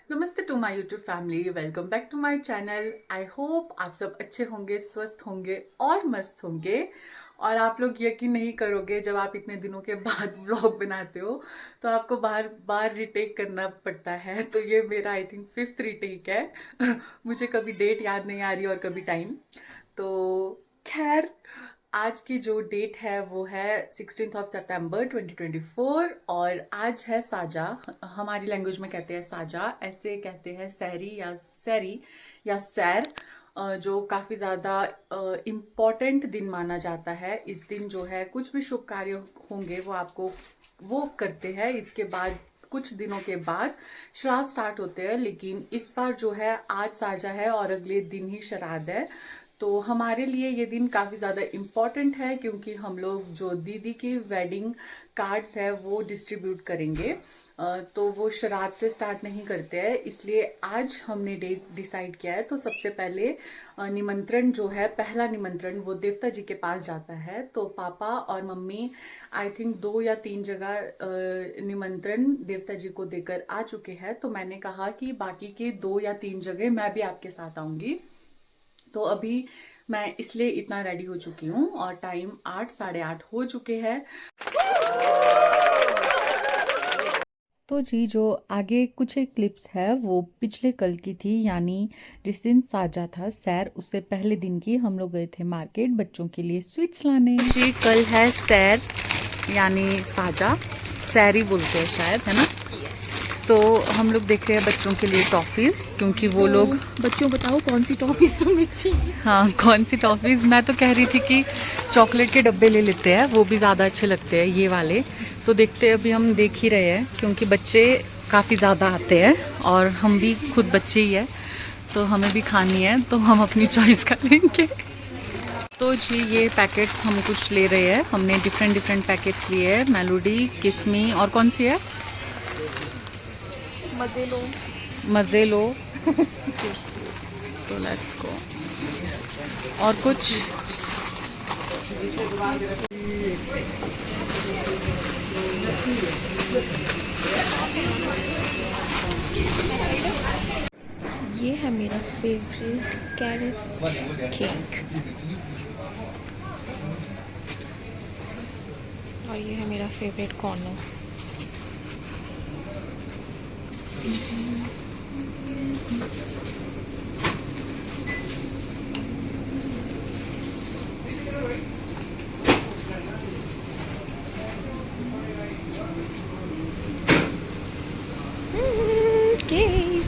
नमस्ते to my YouTube family, welcome back to my channel. I hope आप सब अच्छे होंगे, स्वस्थ होंगे और मस्त होंगे। और आप लोग यकीन नहीं करोगे, जब आप इतने दिनों के बाद व्लॉग बनाते हो तो आपको बार बार रिटेक करना पड़ता है। तो ये मेरा आई थिंक 5th रिटेक है। मुझे कभी डेट याद नहीं आ रही और कभी टाइम। तो खैर, आज की जो डेट है वो है 16th ऑफ सितंबर 2024 और आज है साजा। हमारी लैंग्वेज में कहते हैं साजा, ऐसे कहते हैं सहरी या सैरी या सैर। जो काफी ज्यादा इम्पोर्टेंट दिन माना जाता है। इस दिन जो है कुछ भी शुभ कार्य होंगे वो आपको वो करते हैं। इसके बाद कुछ दिनों के बाद श्राद्ध स्टार्ट होते हैं, लेकिन इस बार जो है आज साजा है और अगले दिन ही श्राद्ध है। तो हमारे लिए ये दिन काफ़ी ज़्यादा इम्पॉर्टेंट है, क्योंकि हम लोग जो दीदी की वेडिंग कार्ड्स है वो डिस्ट्रीब्यूट करेंगे। तो वो श्राद्ध से स्टार्ट नहीं करते हैं, इसलिए आज हमने डेट डिसाइड किया है। तो सबसे पहले निमंत्रण जो है, पहला निमंत्रण वो देवता जी के पास जाता है। तो पापा और मम्मी आई थिंक 2 या 3 जगह निमंत्रण देवता जी को देकर आ चुके हैं। तो मैंने कहा कि बाकी के 2 या 3 जगह मैं भी आपके साथ आऊंगी। तो अभी मैं इसलिए इतना रेडी हो चुकी हूँ और टाइम 8 साढ़े 8 हो चुके हैं। तो जी, जो आगे कुछ एक क्लिप्स है वो पिछले कल की थी, यानी जिस दिन साजा था सैर, उससे पहले दिन की हम लोग गए थे मार्केट बच्चों के लिए स्वीट्स लाने। जी कल है सैर यानी साजा, सैरी बोलते हैं शायद, है ना। तो हम लोग देख रहे हैं बच्चों के लिए टॉफीज, क्योंकि वो लोग बच्चों बताओ कौन सी टॉफीज तुम्हें चाहिए। हाँ, कौन सी टॉफीज। मैं तो कह रही थी कि चॉकलेट के डब्बे ले लेते हैं, वो भी ज़्यादा अच्छे लगते हैं ये वाले। तो देखते हैं, अभी हम देख ही रहे हैं क्योंकि बच्चे काफ़ी ज़्यादा आते हैं और हम भी खुद बच्चे ही हैं, तो हमें भी खानी है, तो हम अपनी चॉइस का लेंगे। तो जी ये पैकेट्स हम कुछ ले रहे हैं, हमने डिफरेंट पैकेट्स लिए हैं। मेलोडी, किस्मी और कौन सी है, मजे लो। मज़े लो। तो लेट्स गो। और कुछ ये है मेरा फेवरेट कैरेट केक और ये है मेरा फेवरेट कॉर्नर। केक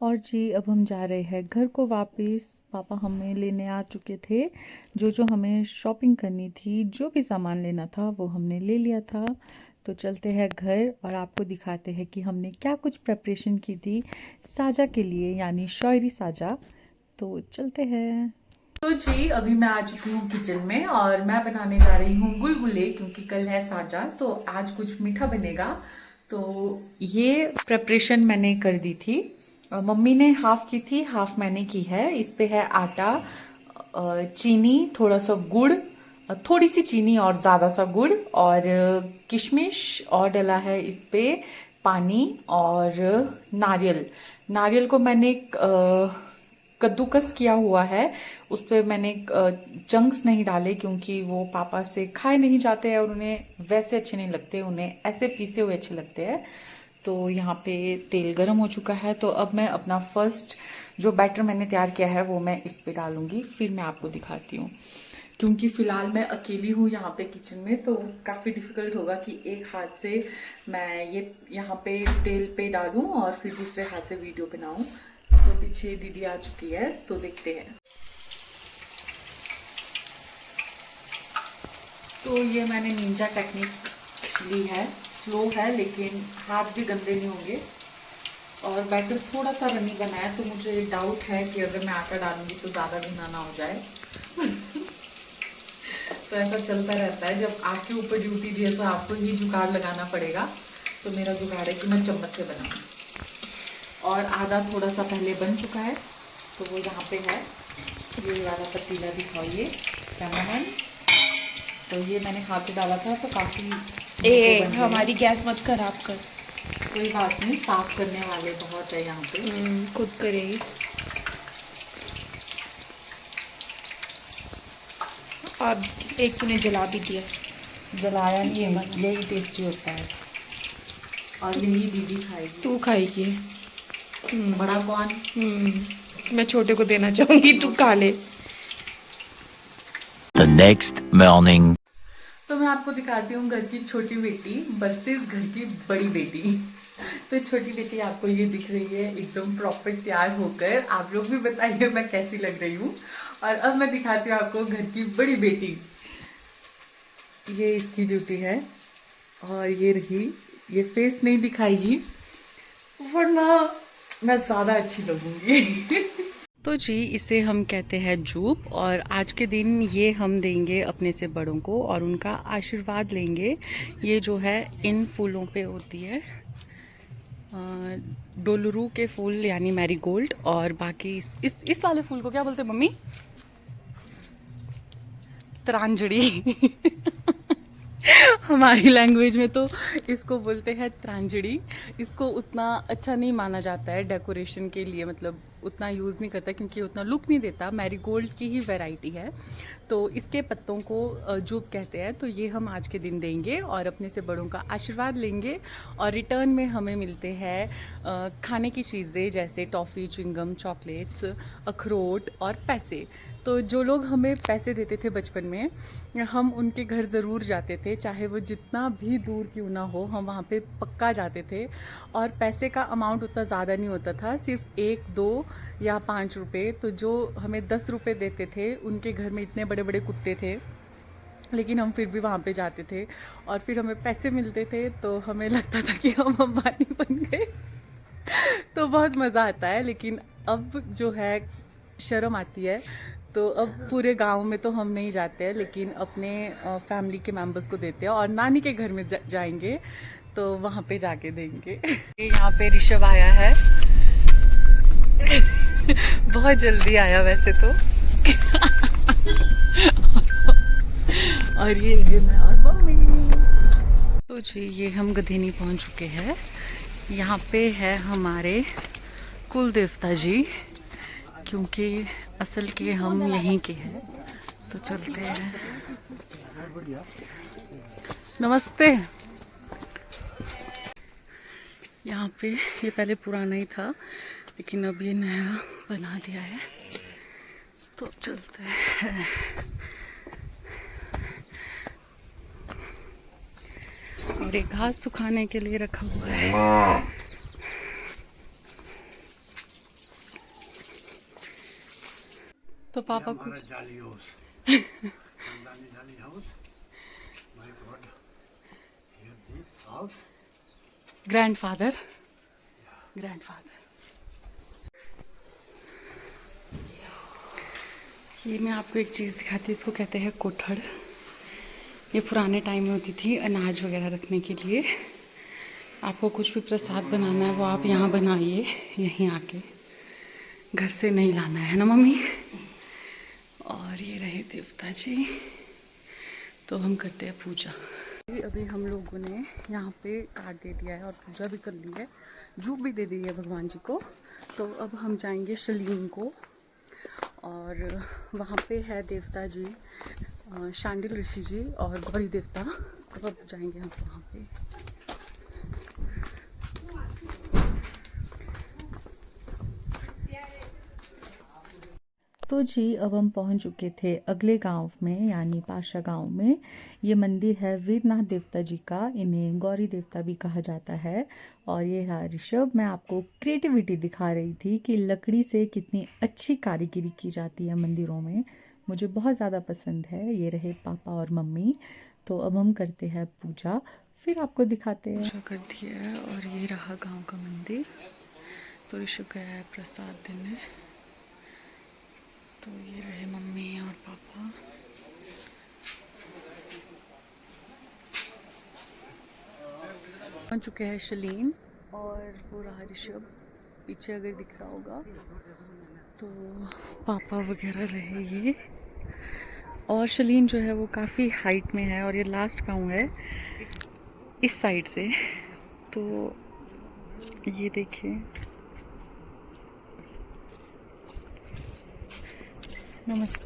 और जी अब हम जा रहे हैं घर को वापस। पापा हमें लेने आ चुके थे। जो हमें शॉपिंग करनी थी, जो भी सामान लेना था वो हमने ले लिया था। तो चलते हैं घर और आपको दिखाते हैं कि हमने क्या कुछ प्रेपरेशन की थी साजा के लिए, यानी शायरी साजा। तो चलते हैं। तो जी अभी मैं आ चुकी हूँ किचन में और मैं बनाने जा रही हूँ गुलगुले, क्योंकि कल है साजा तो आज कुछ मीठा बनेगा। तो ये प्रेपरेशन मैंने कर दी थी। मम्मी ने हाफ की थी, हाफ मैंने की है। इस पे है आटा, चीनी, थोड़ा सा गुड़, थोड़ी सी चीनी और ज़्यादा सा गुड़, और किशमिश, और डला है इस पे पानी और नारियल। नारियल को मैंने कद्दूकस किया हुआ है। उस पर मैंने चंक्स नहीं डाले, क्योंकि वो पापा से खाए नहीं जाते हैं और उन्हें वैसे अच्छे नहीं लगते, उन्हें ऐसे पीसे हुए अच्छे लगते हैं। तो यहाँ पे तेल गर्म हो चुका है, तो अब मैं अपना फर्स्ट जो बैटर मैंने तैयार किया है वो मैं इस पे डालूंगी, फिर मैं आपको दिखाती हूँ। क्योंकि फ़िलहाल मैं अकेली हूँ यहाँ पे किचन में, तो काफ़ी डिफ़िकल्ट होगा कि एक हाथ से मैं ये यहाँ पे तेल पे डालूँ और फिर दूसरे हाथ से वीडियो बनाऊँ। तो पीछे दीदी आ चुकी है, तो देखते हैं। तो ये मैंने निंजा टेक्निक ली है, स्लो है लेकिन हाथ भी गंदे नहीं होंगे। और बैटर थोड़ा सा रनी बना है, तो मुझे डाउट है कि अगर मैं आटा डालूंगी तो ज़्यादा भुना ना हो जाए। तो ऐसा चलता रहता है, जब आपके ऊपर ड्यूटी दी है तो आपको ही जुगाड़ लगाना पड़ेगा। तो मेरा जुगाड़ है कि मैं चम्मच से बनाऊँ। और आधा थोड़ा सा पहले बन चुका है, तो वो यहाँ पे है। ये वाला पतीला दिखाओ, ये कैमरामैन। तो ये मैंने हाथ से डाला था तो काफ़ी हमारी गैस मत खराब कर। कोई बात नहीं, साफ करने वाले बहुत है यहाँ पे। खुद करेगी। अब एक तूने जला भी दिया। जलाया नहीं है, यही टेस्टी होता है। और यही दीदी खाएगी। तू खाएगी। बड़ा कौन? मैं छोटे को देना चाहूंगी, तू खा ले। The next morning. तो मैं आपको दिखाती हूँ घर की छोटी बेटी वर्सेस घर की बड़ी बेटी। तो छोटी बेटी आपको ये दिख रही है एकदम प्रॉपर तैयार होकर। आप लोग भी बताइए मैं कैसी लग रही हूँ। और अब मैं दिखाती हूँ आपको घर की बड़ी बेटी। ये इसकी ड्यूटी है। और ये रही, ये फेस नहीं दिखाएगी वरना मैं ज़्यादा अच्छी लगूंगी। तो जी इसे हम कहते हैं जूप। और आज के दिन ये हम देंगे अपने से बड़ों को और उनका आशीर्वाद लेंगे। ये जो है इन फूलों पे होती है, डोलरू के फूल यानी मैरीगोल्ड। और बाकी इस वाले फूल को क्या बोलते हैं मम्मी? त्रांजड़ी। हमारी लैंग्वेज में तो इसको बोलते हैं त्रांजड़ी। इसको उतना अच्छा नहीं माना जाता है डेकोरेशन के लिए, मतलब उतना यूज़ नहीं करता क्योंकि उतना लुक नहीं देता। मैरीगोल्ड की ही वैरायटी है, तो इसके पत्तों को जूप कहते हैं। तो ये हम आज के दिन देंगे और अपने से बड़ों का आशीर्वाद लेंगे। और रिटर्न में हमें मिलते हैं खाने की चीज़ें जैसे टॉफ़ी, च्युइंगम, चॉकलेट्स, अखरोट और पैसे। तो जो लोग हमें पैसे देते थे बचपन में, हम उनके घर ज़रूर जाते थे, चाहे वो जितना भी दूर क्यों ना हो, हम वहाँ पे पक्का जाते थे। और पैसे का अमाउंट उतना ज़्यादा नहीं होता था, सिर्फ 1, 2 या 5 रुपये। तो जो हमें 10 रुपये देते थे उनके घर में इतने बड़े बड़े कुत्ते थे, लेकिन हम फिर भी वहाँ पे जाते थे। और फिर हमें पैसे मिलते थे तो हमें लगता था कि हम अंबानी बन गए। तो बहुत मज़ा आता है। लेकिन अब जो है शर्म आती है। तो अब पूरे गांव में तो हम नहीं जाते हैं, लेकिन अपने फैमिली के मेंबर्स को देते हैं। और नानी के घर में जाएंगे तो वहाँ पे जाके देंगे। यहाँ पे ऋषभ आया है। बहुत जल्दी आया वैसे तो। और ये रहे मैं और मम्मी। तो जी ये हम गधेनी पहुँच चुके हैं। यहाँ पे है हमारे कुल देवता जी, क्योंकि असल के हम यहीं के हैं। तो चलते हैं। नमस्ते। यहाँ पे ये पहले पुराना ही था, लेकिन अब ये नया बना दिया है। तो चलते हैं। और एक घास सुखाने के लिए रखा हुआ है। तो पापा को ग्रैंडफादर ये मैं आपको एक चीज़ दिखाती हूँ, इसको कहते हैं कोठड़। ये पुराने टाइम में होती थी अनाज वगैरह रखने के लिए। आपको कुछ भी प्रसाद बनाना है वो आप यहाँ बनाइए, यहीं आके, घर से नहीं लाना है ना मम्मी। और ये रहे देवता जी। तो हम करते हैं पूजा। अभी हम लोगों ने यहाँ पे कार्ड दे दिया है और पूजा भी कर ली है, जूप भी दे दी है भगवान जी को। तो अब हम जाएंगे शलीन को, और वहाँ पे है देवता जी, शांडिल ऋषि जी और गौरी देवता। तो अब जाएंगे हम वहाँ पे। तो जी अब हम पहुंच चुके थे अगले गांव में, यानी पाशा गांव में। ये मंदिर है वीरनाथ देवता जी का। इन्हें गौरी देवता भी कहा जाता है। और ये रहा ऋषभ। मैं आपको क्रिएटिविटी दिखा रही थी कि लकड़ी से कितनी अच्छी कारीगरी की जाती है मंदिरों में, मुझे बहुत ज़्यादा पसंद है। ये रहे पापा और मम्मी। तो अब हम करते हैं पूजा, फिर आपको दिखाते हैं। पूजा कर दी है और ये रहा गाँव का मंदिर। तो ऋषभ गया है प्रसाद देने। तो ये रहे मम्मी और पापा। पहुंच चुके हैं शलीन और वो रहा ऋषभ। पीछे अगर दिख रहा होगा तो पापा वगैरह रहे ये। और शलीन जो है वो काफ़ी हाइट में है और ये लास्ट गांव है इस साइड से। तो ये देखिए, नमस्ते।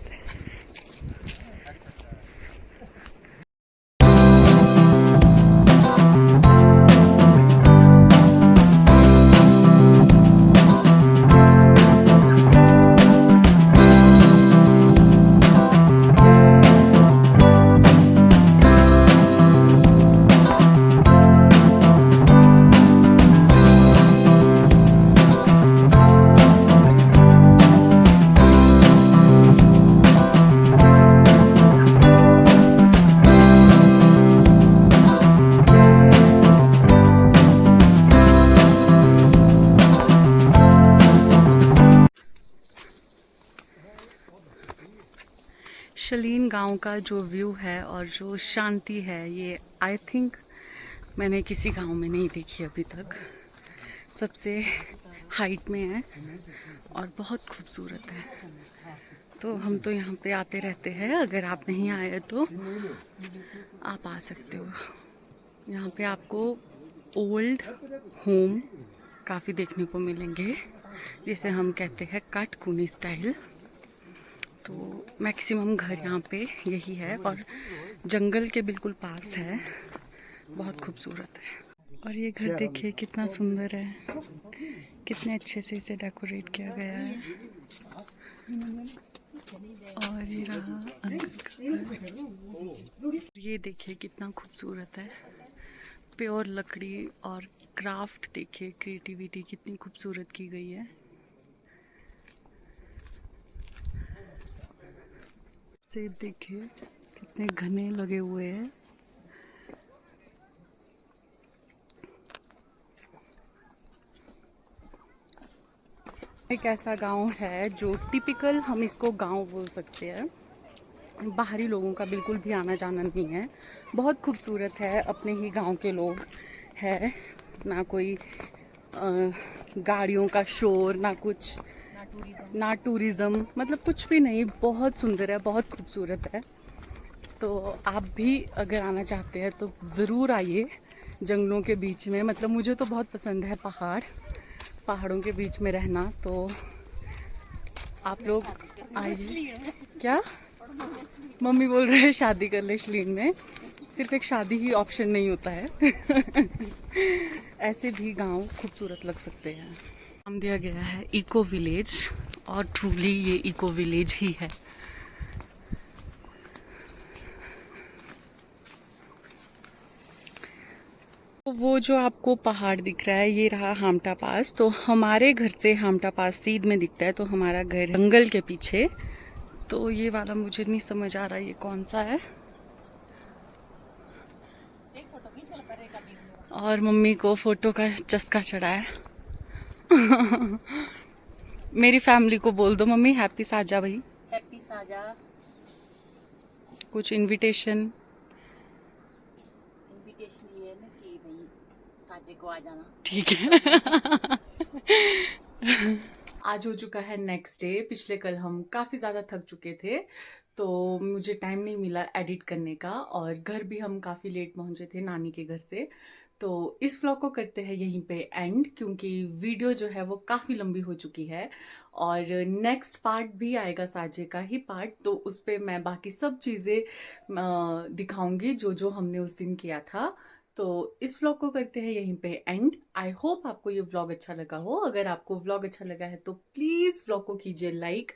शलीन गांव का जो व्यू है और जो शांति है, ये आई थिंक मैंने किसी गांव में नहीं देखी अभी तक। सबसे हाइट में है और बहुत खूबसूरत है। तो हम तो यहाँ पे आते रहते हैं, अगर आप नहीं आए तो आप आ सकते हो। यहाँ पे आपको ओल्ड होम काफ़ी देखने को मिलेंगे, जिसे हम कहते हैं काटकुनी स्टाइल। तो मैक्सिमम घर यहाँ पे यही है और जंगल के बिल्कुल पास है। बहुत खूबसूरत है। और ये घर देखिए कितना सुंदर है, कितने अच्छे से इसे डेकोरेट किया गया है। और ये रहा ये देखिए कितना खूबसूरत है। प्योर लकड़ी और क्राफ्ट देखिए, क्रिएटिविटी कितनी खूबसूरत की गई है। सेब देखिए कितने घने लगे हुए हैं। एक ऐसा गांव है जो टिपिकल, हम इसको गांव बोल सकते हैं। बाहरी लोगों का बिल्कुल भी आना जाना नहीं है। बहुत खूबसूरत है, अपने ही गांव के लोग हैं, ना कोई गाड़ियों का शोर, ना कुछ, ना टूरिज्म, मतलब कुछ भी नहीं। बहुत सुंदर है, बहुत खूबसूरत है। तो आप भी अगर आना चाहते हैं तो ज़रूर आइए जंगलों के बीच में। मतलब मुझे तो बहुत पसंद है पहाड़ों के बीच में रहना। तो आप लोग आइए। क्या मम्मी बोल रहे हैं शादी कर ले शलीन में। सिर्फ एक शादी ही ऑप्शन नहीं होता है। ऐसे भी गांव खूबसूरत लग सकते हैं। नाम दिया गया है इको विलेज, और ट्रूली ये इको विलेज ही है। तो वो जो आपको पहाड़ दिख रहा है, ये रहा हामटा पास। तो हमारे घर से हामटा पास सीध में दिखता है, तो हमारा घर जंगल के पीछे। तो ये वाला मुझे नहीं समझ आ रहा ये कौन सा है। और मम्मी को फोटो का चस्का चढ़ा है। मेरी फैमिली को बोल दो मम्मी हैप्पी साजा भाई। हैप्पी साजा। कुछ इनविटेशन ये है ना कि भाई साजे को आ जाना। ठीक है। आज हो चुका है नेक्स्ट डे। पिछले कल हम काफ़ी ज़्यादा थक चुके थे, तो मुझे टाइम नहीं मिला एडिट करने का। और घर भी हम काफ़ी लेट पहुंचे थे नानी के घर से। तो इस व्लॉग को करते हैं यहीं पे एंड, क्योंकि वीडियो जो है वो काफ़ी लंबी हो चुकी है। और नेक्स्ट पार्ट भी आएगा, साजे का ही पार्ट। तो उस पर मैं बाकी सब चीज़ें दिखाऊंगी जो जो हमने उस दिन किया था। तो इस व्लॉग को करते हैं यहीं पे एंड। आई होप आपको ये व्लॉग अच्छा लगा हो। अगर आपको व्लॉग अच्छा लगा है तो प्लीज़ व्लॉग को कीजिए लाइक।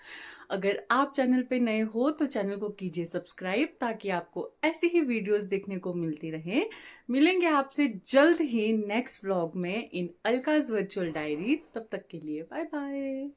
अगर आप चैनल पे नए हो तो चैनल को कीजिए सब्सक्राइब, ताकि आपको ऐसी ही वीडियोस देखने को मिलती रहे। मिलेंगे आपसे जल्द ही नेक्स्ट व्लॉग में इन अलकाज़ वर्चुअल डायरी। तब तक के लिए बाय बाय।